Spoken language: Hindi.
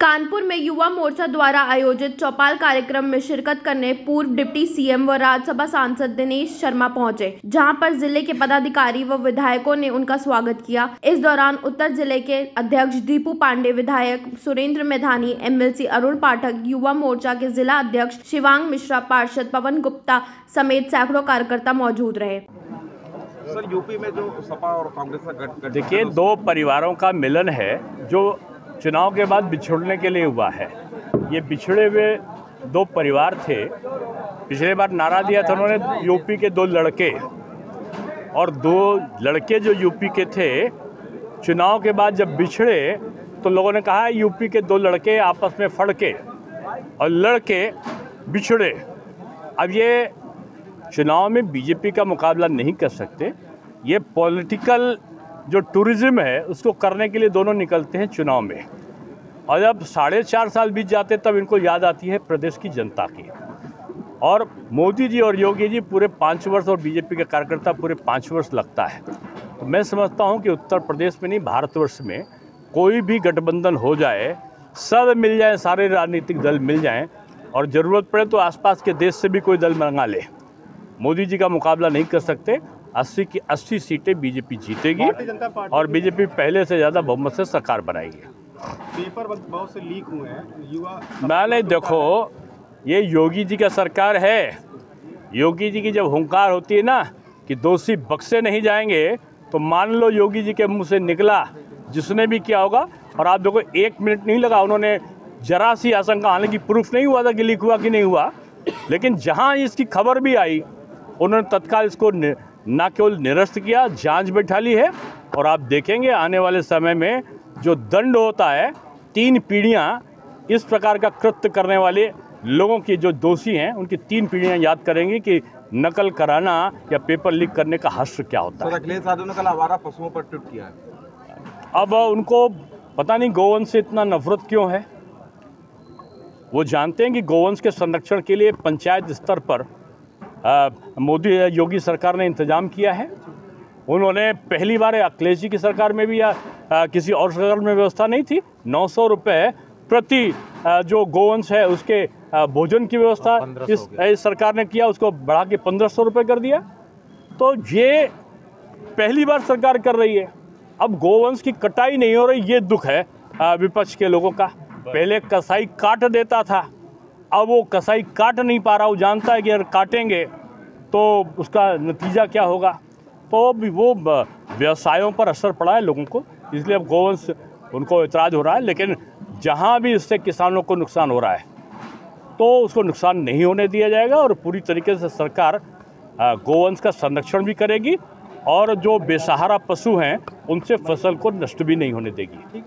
कानपुर में युवा मोर्चा द्वारा आयोजित चौपाल कार्यक्रम में शिरकत करने पूर्व डिप्टी सीएम व राज्यसभा सांसद दिनेश शर्मा पहुंचे, जहां पर जिले के पदाधिकारी व विधायकों ने उनका स्वागत किया। इस दौरान उत्तर जिले के अध्यक्ष दीपू पांडे, विधायक सुरेंद्र मैधानी, एमएलसी अरुण पाठक, युवा मोर्चा के जिला अध्यक्ष शिवांग मिश्रा, पार्षद पवन गुप्ता समेत सैकड़ों कार्यकर्ता मौजूद रहे। सर, यूपी में जो सपा और कांग्रेस का गठबंधन, देखिए, दो परिवारों का मिलन है जो चुनाव के बाद बिछड़ने के लिए हुआ है। ये बिछड़े हुए दो परिवार थे। पिछले बार नारा दिया था उन्होंने यूपी के दो लड़के, और दो लड़के जो यूपी के थे चुनाव के बाद जब बिछड़े तो लोगों ने कहा यूपी के दो लड़के आपस में फड़के और लड़के बिछड़े। अब ये चुनाव में बीजेपी का मुकाबला नहीं कर सकते। ये पॉलिटिकल जो टूरिज्म है उसको करने के लिए दोनों निकलते हैं चुनाव में, और जब 4.5 साल बीत जाते तब इनको याद आती है प्रदेश की जनता की। और मोदी जी और योगी जी पूरे 5 वर्ष और बीजेपी के कार्यकर्ता पूरे 5 वर्ष लगता है। तो मैं समझता हूं कि उत्तर प्रदेश में नहीं, भारतवर्ष में कोई भी गठबंधन हो जाए, सब मिल जाए, सारे राजनीतिक दल मिल जाएं, और ज़रूरत पड़े तो आसपास के देश से भी कोई दल मंगा ले, मोदी जी का मुकाबला नहीं कर सकते। 80 की 80 सीटें बीजेपी जीतेगी और बीजेपी पहले से ज़्यादा बहुमत से सरकार बनाएगी। पेपर बहुत से लीक हुए हैं युवा। मैंने देखो, ये योगी जी का सरकार है। योगी जी की जब हुंकार होती है ना कि दोषी बख्शे नहीं जाएंगे, तो मान लो योगी जी के मुंह से निकला जिसने भी किया होगा। और आप देखो, 1 मिनट नहीं लगा, उन्होंने जरा सी आशंका, हालांकि प्रूफ नहीं हुआ था कि लीक हुआ कि नहीं हुआ, लेकिन जहाँ इसकी खबर भी आई उन्होंने तत्काल इसको न केवल निरस्त किया, जांच बैठा ली है। और आप देखेंगे आने वाले समय में जो दंड होता है, 3 पीढ़ियां इस प्रकार का कृत्य करने वाले लोगों की जो दोषी हैं उनकी 3 पीढ़ियां याद करेंगी कि नकल कराना या पेपर लीक करने का हश्र क्या होता है। अखिलेश यादव ने कल आवारा पशुओं पर ट्वीट किया है। अब उनको पता नहीं गोवंश से इतना नफरत क्यों है। वो जानते हैं कि गोवंश के संरक्षण के लिए पंचायत स्तर पर मोदी योगी सरकार ने इंतजाम किया है। उन्होंने पहली बार अखिलेश जी की सरकार में भी या किसी और सरकार में व्यवस्था नहीं थी, 900 रुपये प्रति जो गोवंश है उसके भोजन की व्यवस्था इस सरकार ने किया, उसको बढ़ा के 1500 रुपये कर दिया। तो ये पहली बार सरकार कर रही है। अब गोवंश की कटाई नहीं हो रही, ये दुख है विपक्ष के लोगों का। पहले कसाई काट देता था, अब वो कसाई काट नहीं पा रहा। वो जानता है कि अगर काटेंगे तो उसका नतीजा क्या होगा। तो वो व्यवसायों पर असर पड़ा है लोगों को, इसलिए अब गोवंश उनको ऐतराज़ हो रहा है। लेकिन जहाँ भी इससे किसानों को नुकसान हो रहा है तो उसको नुकसान नहीं होने दिया जाएगा, और पूरी तरीके से सरकार गोवंश का संरक्षण भी करेगी और जो बेसहारा पशु हैं उनसे फसल को नष्ट भी नहीं होने देगी।